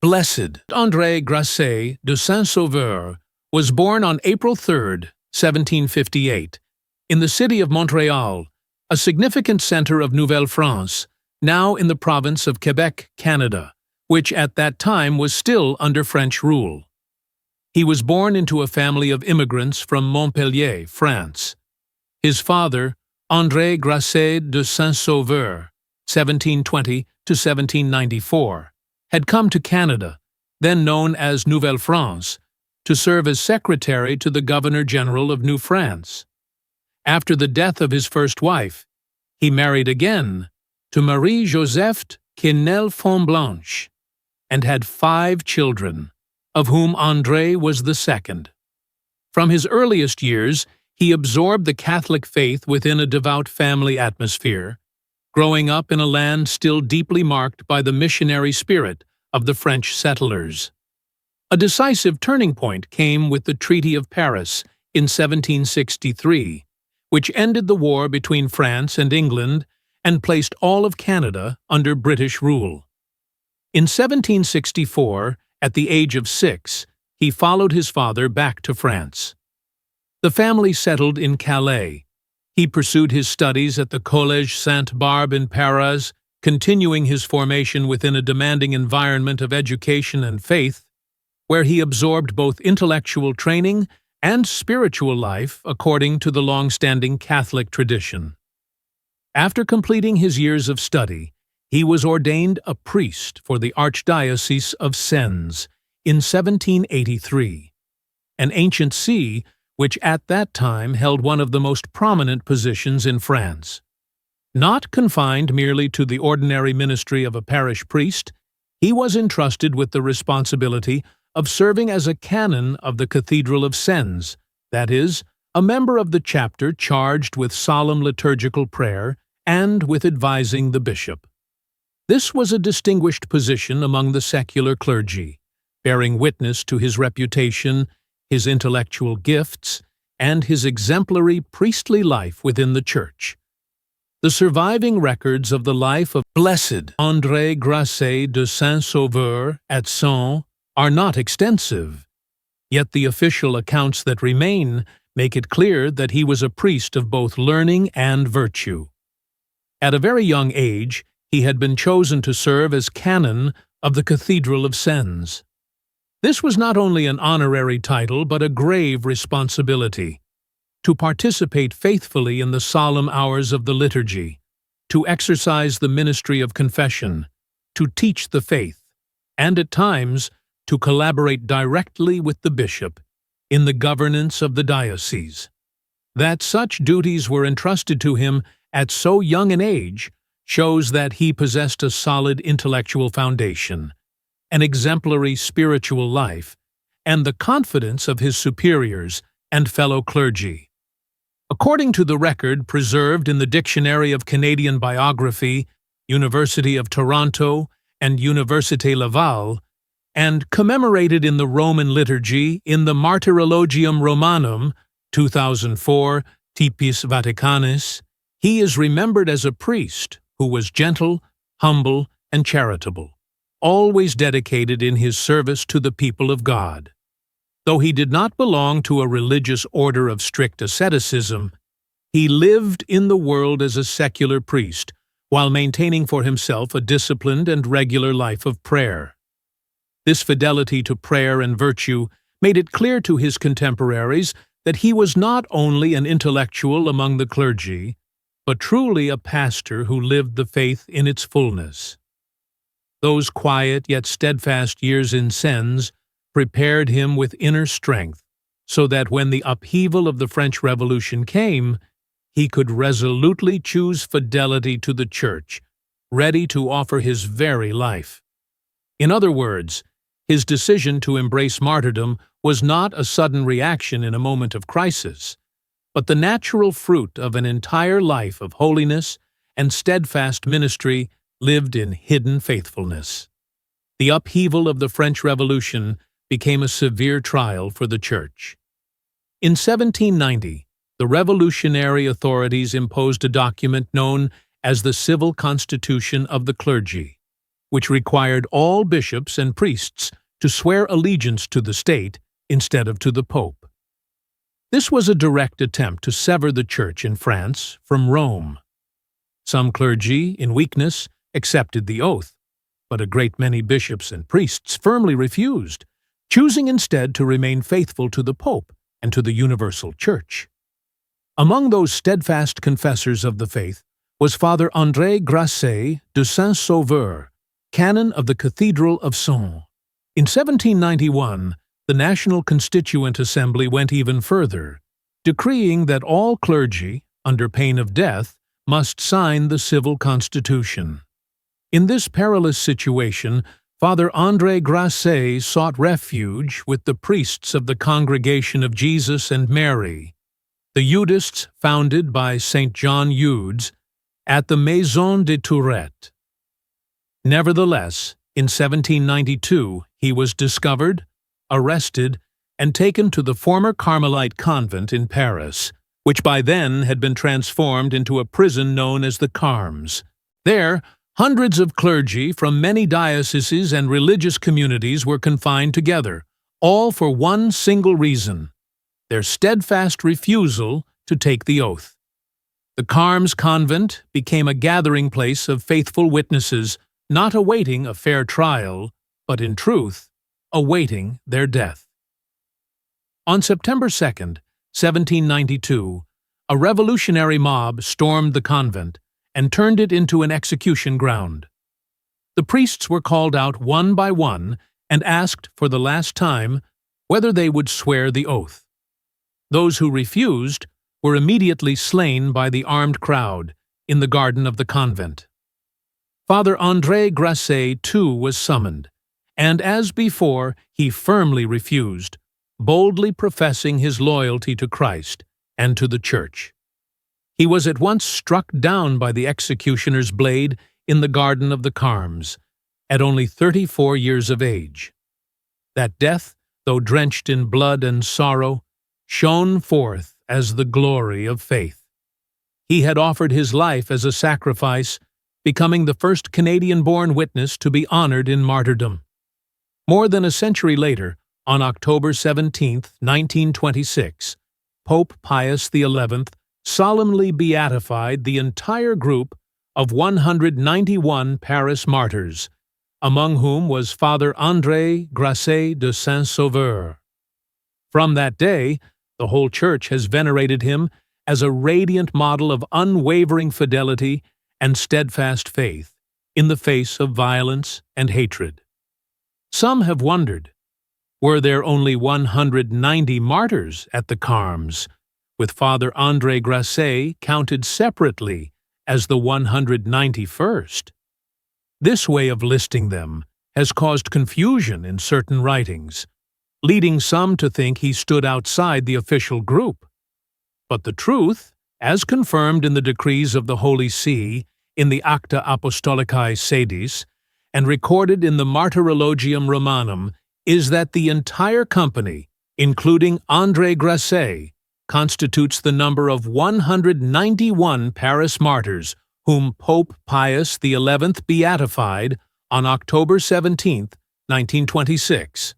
Blessed André Grasset de Saint-Sauveur was born on April 3, 1758, in the city of Montreal, a significant centre of Nouvelle-France, now in the province of Quebec, Canada, which at that time was still under French rule. He was born into a family of immigrants from Montpellier, France. His father, André Grasset de Saint-Sauveur, 1720 to 1794, had come to Canada, then known as Nouvelle-France, to serve as secretary to the Governor-General of New France. After the death of his first wife, he married again to Marie-Joseph Quesnel-Fonblanche and had 5 children, of whom André was the second. From his earliest years, he absorbed the Catholic faith within a devout family atmosphere, growing up in a land still deeply marked by the missionary spirit of the French settlers. A decisive turning point came with the Treaty of Paris in 1763, which ended the war between France and England and placed all of Canada under British rule. In 1764, at the age of 6, he followed his father back to France. The family settled in Calais. He pursued his studies at the Collège Sainte-Barbe in Paris, continuing his formation within a demanding environment of education and faith, where he absorbed both intellectual training and spiritual life according to the long-standing Catholic tradition. After completing his years of study, he was ordained a priest for the Archdiocese of Sens in 1783, an ancient see which at that time held one of the most prominent positions in France. Not confined merely to the ordinary ministry of a parish priest, he was entrusted with the responsibility of serving as a canon of the Cathedral of Sens, that is, a member of the chapter charged with solemn liturgical prayer and with advising the bishop. This was a distinguished position among the secular clergy, bearing witness to his reputation, his intellectual gifts, and his exemplary priestly life within the Church. The surviving records of the life of Blessed André Grasset de Saint-Sauveur at Sens are not extensive, yet the official accounts that remain make it clear that he was a priest of both learning and virtue. At a very young age, he had been chosen to serve as canon of the Cathedral of Sens. This was not only an honorary title but a grave responsibility: to participate faithfully in the solemn hours of the liturgy, to exercise the ministry of confession, to teach the faith, and at times to collaborate directly with the bishop in the governance of the diocese. That such duties were entrusted to him at so young an age shows that he possessed a solid intellectual foundation, an exemplary spiritual life, and the confidence of his superiors and fellow clergy. According to the record preserved in the Dictionary of Canadian Biography, University of Toronto, and Université Laval, and commemorated in the Roman liturgy in the Martyrologium Romanum, 2004, Typis Vaticanus, he is remembered as a priest who was gentle, humble, and charitable, always dedicated in his service to the people of God. Though he did not belong to a religious order of strict asceticism, he lived in the world as a secular priest while maintaining for himself a disciplined and regular life of prayer. This fidelity to prayer and virtue made it clear to his contemporaries that he was not only an intellectual among the clergy, but truly a pastor who lived the faith in its fullness. Those quiet yet steadfast years in Sens prepared him with inner strength, so that when the upheaval of the French Revolution came, he could resolutely choose fidelity to the Church, ready to offer his very life. In other words, his decision to embrace martyrdom was not a sudden reaction in a moment of crisis, but the natural fruit of an entire life of holiness and steadfast ministry lived in hidden faithfulness. The upheaval of the French Revolution became a severe trial for the Church. In 1790, the revolutionary authorities imposed a document known as the Civil Constitution of the Clergy. which required all bishops and priests to swear allegiance to the state instead of to the Pope. This was a direct attempt to sever the Church in France from Rome. Some clergy, in weakness, accepted the oath, but a great many bishops and priests firmly refused, choosing instead to remain faithful to the Pope and to the universal Church. Among those steadfast confessors of the faith was Father André Grasset de Saint-Sauveur, canon of the Cathedral of Sens. In 1791, the National Constituent Assembly went even further, decreeing that all clergy, under pain of death, must sign the civil constitution. In this perilous situation, Father André Grasset sought refuge with the priests of the Congregation of Jesus and Mary, the Eudists founded by St. John Eudes, at the Maison de Tourette. Nevertheless, in 1792 he was discovered, arrested, and taken to the former Carmelite convent in Paris, which by then had been transformed into a prison known as the Carmes. There, hundreds of clergy from many dioceses and religious communities were confined together, all for one single reason: their steadfast refusal to take the oath. The Carmes convent became a gathering place of faithful witnesses, not awaiting a fair trial, but in truth, awaiting their death. On September 2nd, 1792, a revolutionary mob stormed the convent and turned it into an execution ground. The priests were called out one by one and asked for the last time whether they would swear the oath. Those who refused were immediately slain by the armed crowd in the garden of the convent. Father André Grasset, too, was summoned, and as before, he firmly refused, boldly professing his loyalty to Christ and to the Church. He was at once struck down by the executioner's blade in the garden of the Carmes, at only 34 years of age. That death, though drenched in blood and sorrow, shone forth as the glory of faith. He had offered his life as a sacrifice, becoming the first Canadian-born witness to be honored in martyrdom. More than a century later, on October 17, 1926, Pope Pius XI solemnly beatified the entire group of 191 Paris martyrs, among whom was Father André Grasset de Saint-Sauveur. From that day, the whole Church has venerated him as a radiant model of unwavering fidelity and steadfast faith in the face of violence and hatred. Some have wondered, were there only 190 martyrs at the Carmes, with Father André Grasset counted separately as the 191st? This way of listing them has caused confusion in certain writings, leading some to think he stood outside the official group. But the truth, as confirmed in the decrees of the Holy See, in the Acta Apostolicae Sedis, and recorded in the Martyrologium Romanum, is that the entire company, including André Grasset, constitutes the number of 191 Paris martyrs whom Pope Pius XI beatified on October 17, 1926.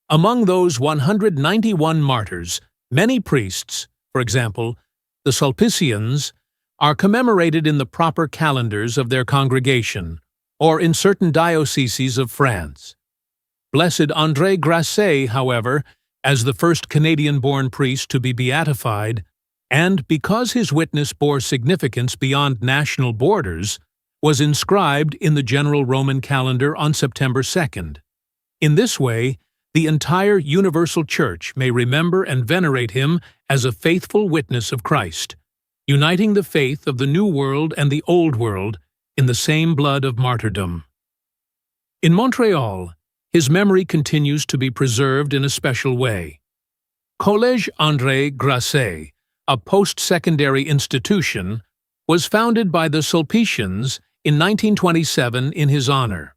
Among those 191 martyrs, many priests, for example, the Sulpicians, are commemorated in the proper calendars of their congregation, or in certain dioceses of France. Blessed André Grasset, however, as the first Canadian-born priest to be beatified, and because his witness bore significance beyond national borders, was inscribed in the general Roman calendar on September 2nd. In this way, the entire universal Church may remember and venerate him as a faithful witness of Christ, uniting the faith of the New World and the Old World in the same blood of martyrdom. In Montreal, his memory continues to be preserved in a special way. Collège André Grasset, a post-secondary institution, was founded by the Sulpicians in 1927 in his honor.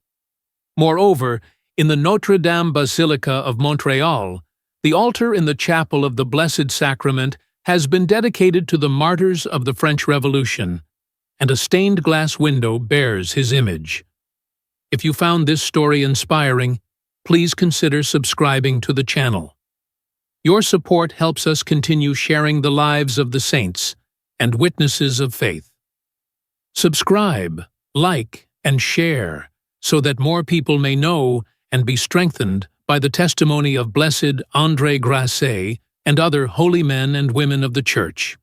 Moreover, in the Notre-Dame Basilica of Montreal, the altar in the chapel of the Blessed Sacrament has been dedicated to the martyrs of the French Revolution, and a stained glass window bears his image. If you found this story inspiring, please consider subscribing to the channel. Your support helps us continue sharing the lives of the saints and witnesses of faith. Subscribe, like, and share so that more people may know and be strengthened by the testimony of Blessed André Grasset and other holy men and women of the Church.